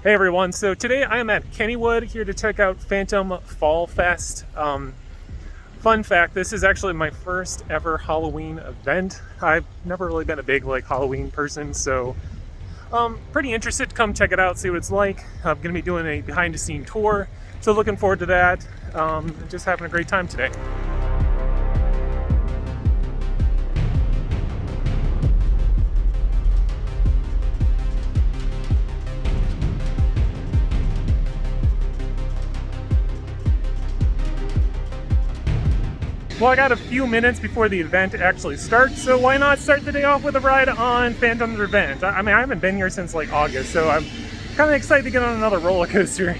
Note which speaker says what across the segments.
Speaker 1: Hey everyone, so today I am at Kennywood here to check out Phantom Fall Fest. Fun fact, this is actually my first ever Halloween event. I've never really been a big Halloween person, so pretty interested to come check it out, see what it's like. I'm going to be doing a behind the scene tour, so looking forward to that. Just having a great time today. Well, I got a few minutes before the event actually starts, so why not start the day off with a ride on Phantom's Revenge? I mean, I haven't been here since August, so I'm kind of excited to get on another roller coaster.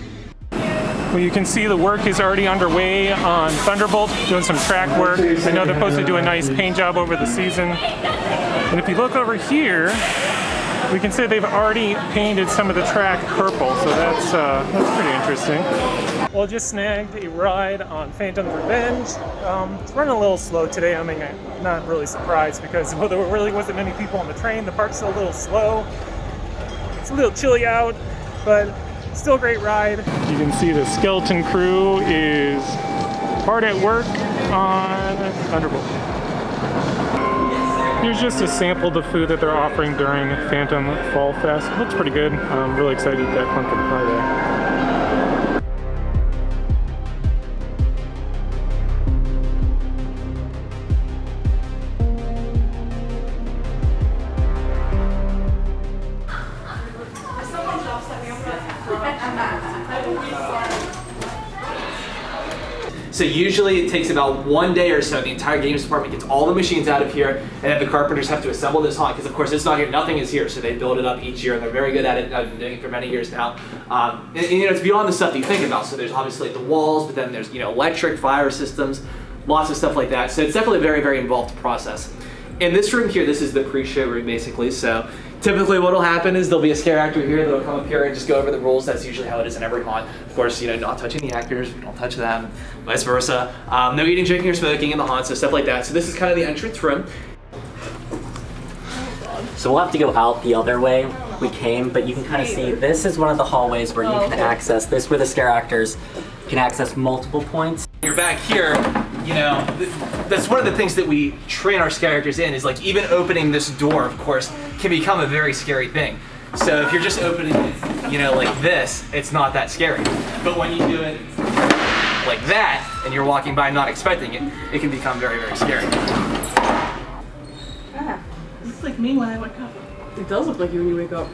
Speaker 1: Well, you can see the work is already underway on Thunderbolt, doing some track work. I know they're supposed to do a nice paint job over the season. And if you look over here, we can see they've already painted some of the track purple, so that's pretty interesting. Well, just snagged a ride on Phantom Revenge. It's running a little slow today. I mean, I'm not really surprised because there really wasn't many people on the train. The park's still a little slow. It's a little chilly out, but still a great ride. You can see the skeleton crew is hard at work on Thunderbolt. Here's just a sample of the food that they're offering during Phantom Fall Fest. It looks pretty good. I'm really excited to eat that pumpkin pie there.
Speaker 2: So usually it takes about 1 day or so. The entire games department gets all the machines out of here, and then the carpenters have to assemble this haunt because, of course, it's not here. Nothing is here, so they build it up each year, and they're very good at it. I've been doing it for many years now. And you know, it's beyond the stuff that you think about. So there's obviously the walls, but then there's electric, fire systems, lots of stuff like that. So it's definitely a very, very involved process. In this room here, this is the pre-show room basically. So typically what will happen is there'll be a scare actor here that'll come up here and just go over the rules. That's usually how it is in every haunt. Of course, not touching the actors, we don't touch them, vice versa. No eating, drinking, or smoking in the haunt, so stuff like that. So this is kind of the entrance room.
Speaker 3: So we'll have to go out the other way we came, but you can kind of see this is one of the hallways where you can access this, where the scare actors can access multiple points.
Speaker 2: You're back here, that's one of the things that we train our scare actors in is even opening this door, of course, can become a very scary thing. So if you're just opening it, like this, it's not that scary. But when you do it like that, and you're walking by not expecting it, it can become very, very scary.
Speaker 4: Ah, it looks like me when I wake up. It does look like you when you wake up.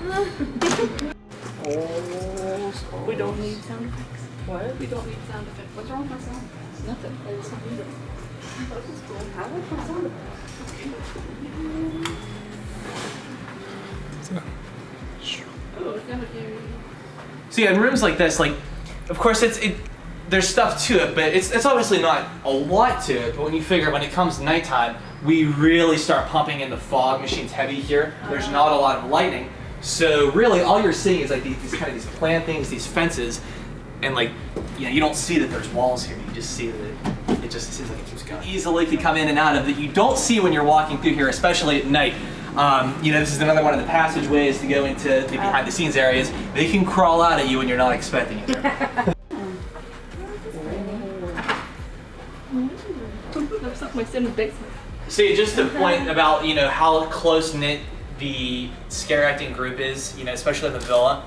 Speaker 4: Oh, we don't need sound effects. What? We don't need sound effects. What's wrong with my sound? Nothing. I just don't need it. Oh, this is cool. I like my sound effects. Oh, it's gonna be...
Speaker 2: So yeah, in rooms like this, of course there's stuff to it, but it's obviously not a lot to it, but when you figure when it comes nighttime, we really start pumping in the fog machines heavy here. There's not a lot of lighting. So really all you're seeing is these plantings, these fences, and you don't see that there's walls here. You just see that it just seems like it keeps going. Easily could come in and out of that you don't see when you're walking through here, especially at night. This is another one of the passageways to go into the behind the scenes areas. They can crawl out at you when you're not expecting it.
Speaker 4: Looks like my son's basement.
Speaker 2: See, just the point about how close knit the scare acting group is, especially in the villa.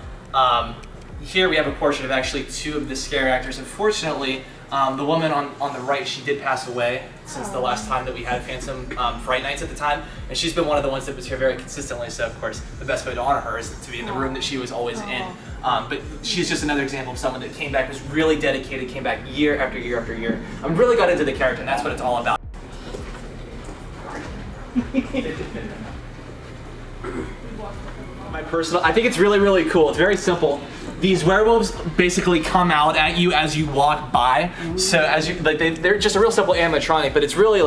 Speaker 2: Here we have a portrait of actually two of the scare actors. Unfortunately, the woman on the right, she did pass away since the last time that we had Phantom Fright Nights at the time, and she's been one of the ones that was here very consistently. So of course, the best way to honor her is to be in the room that she was always in. But she's just another example of someone that came back, was really dedicated, came back year after year after year. I really got into the character, and that's what it's all about. I think it's really, really cool. It's very simple. These werewolves basically come out at you as you walk by. So as you they're just a real simple animatronic, but it's really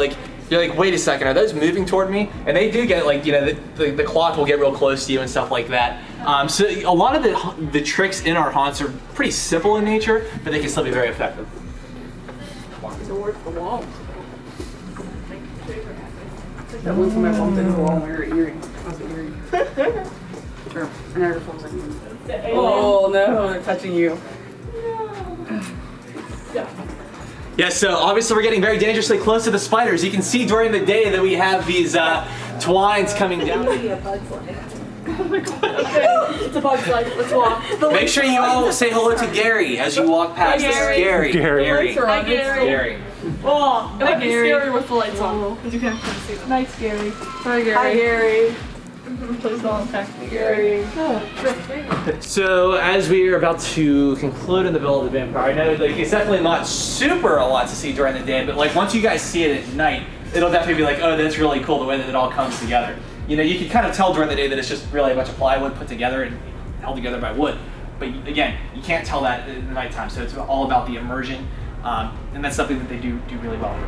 Speaker 2: you're like, wait a second, are those moving toward me? And they do get the cloth will get real close to you and stuff like that. So a lot of the tricks in our haunts are pretty simple in nature, but they can still be very effective.
Speaker 4: Walking towards the wall. That one time I bumped into a wall and we were earring. I was earring. Or Niagara Falls, I mean. Oh no, they're touching you.
Speaker 2: Yeah, so obviously we're getting very dangerously close to the spiders. You can see during the day that we have these twines coming down.
Speaker 4: Okay, it's a bug's life. Let's walk.
Speaker 2: Make sure you all say hello to Gary as you walk past. This is Gary.
Speaker 1: Gary.
Speaker 4: Hi, Gary.
Speaker 2: Gary.
Speaker 4: Oh, it might be scary with the lights on. Because you can't see them. Nice, Gary. Hi, Gary. Hi, Gary. Please don't attack me, Gary.
Speaker 2: So as we are about to conclude in the build of the vampire, I know like it's definitely not super a lot to see during the day, but like once you guys see it at night, it'll definitely be like, oh, that's really cool the way that it all comes together. You know, you can kind of tell during the day that it's just really a bunch of plywood put together and held together by wood. But again, you can't tell that in the nighttime, so it's all about the immersion, and that's something that they do really well.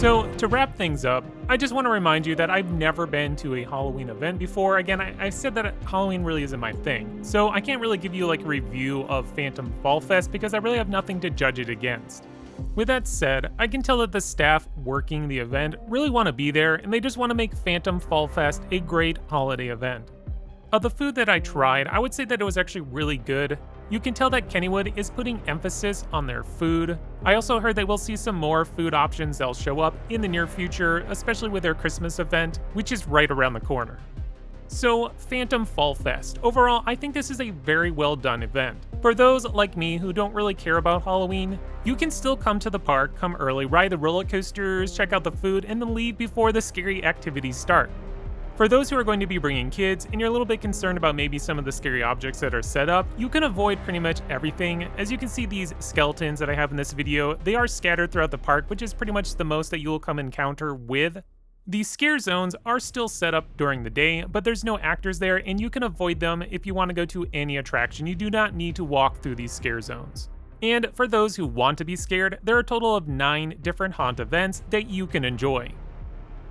Speaker 1: So, to wrap things up, I just want to remind you that I've never been to a Halloween event before. Again, I said that Halloween really isn't my thing, so I can't really give you like a review of Phantom Fall Fest because I really have nothing to judge it against. With that said, I can tell that the staff working the event really want to be there and they just want to make Phantom Fall Fest a great holiday event. Of the food that I tried, I would say that it was actually really good. You can tell that Kennywood is putting emphasis on their food. I also heard that we'll see some more food options that'll show up in the near future, especially with their Christmas event, which is right around the corner. So, Phantom Fall Fest. Overall, I think this is a very well done event. For those like me who don't really care about Halloween, you can still come to the park, come early, ride the roller coasters, check out the food, and then leave before the scary activities start. For those who are going to be bringing kids and you're a little bit concerned about maybe some of the scary objects that are set up, you can avoid pretty much everything. As you can see, these skeletons that I have in this video, they are scattered throughout the park, which is pretty much the most that you will come encounter with. These scare zones are still set up during the day, but there's no actors there and you can avoid them if you want to go to any attraction. You do not need to walk through these scare zones. And for those who want to be scared, there are a total of 9 different haunt events that you can enjoy.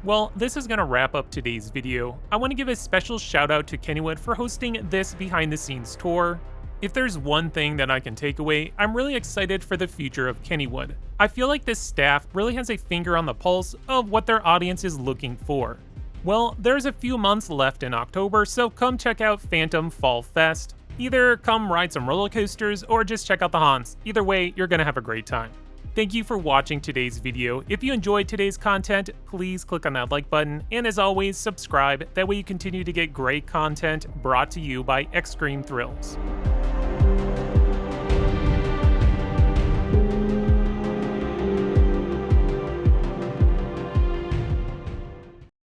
Speaker 1: Well, this is going to wrap up today's video. I want to give a special shout out to Kennywood for hosting this behind the scenes tour. If there's one thing that I can take away, I'm really excited for the future of Kennywood. I feel like this staff really has a finger on the pulse of what their audience is looking for. Well, there's a few months left in October, so come check out Phantom Fall Fest. Either come ride some roller coasters or just check out the haunts. Either way, you're going to have a great time. Thank you for watching today's video. If you enjoyed today's content, please click on that like button, and as always, subscribe. That way you continue to get great content brought to you by Extreme Thrills.